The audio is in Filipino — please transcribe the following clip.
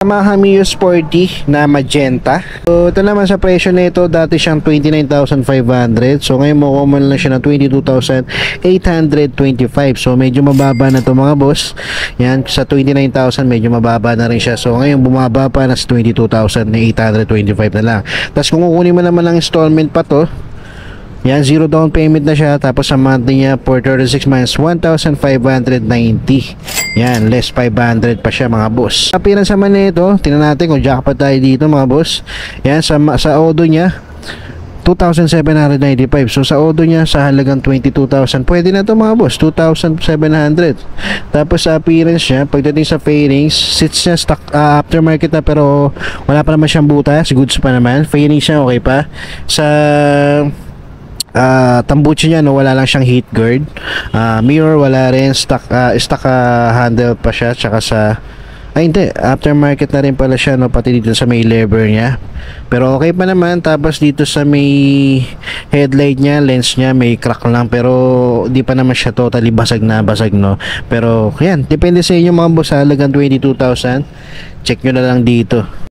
Yamaha Mio Sporty na magenta. So ito naman sa presyo nito, dati siyang 29,500. So ngayon mo man lang siya ng 22,825. So medyo mababa na to mga boss. Yan, sa 29,000 medyo mababa na rin siya. So ngayon bumaba pa na sa 22,825 na lang. Tapos kung kukunin mo naman ng installment pa to, yan, 0 down payment na siya. Tapos sa monthly niya for 36 months, 1,590. Yan, less 500 pa siya mga boss. Appearance naman nito, tingnan natin kung jackpot tayo dito mga boss. Yan, sa odo niya 2,795. So sa odo niya sa halagang 22,000. Pwede na to mga boss, 2,700. Tapos sa appearance niya, pagdating sa fairings, seats niya stock aftermarket na pero wala pa naman siyang butas, goods pa naman. Fairings niya okay pa. Sa tambucho niya, no, wala lang siyang heat guard. Mirror wala rin, stock handle pa siya. Tsaka sa hindi, aftermarket na rin pala siya, no, pati dito sa may lever niya. Pero okay pa naman. Tapos dito sa may headlight niya, lens niya may crack lang, pero di pa naman siya totally basag, no. Pero yan, depende sa inyo mga boss, halagang 22,000. Check nyo na lang dito.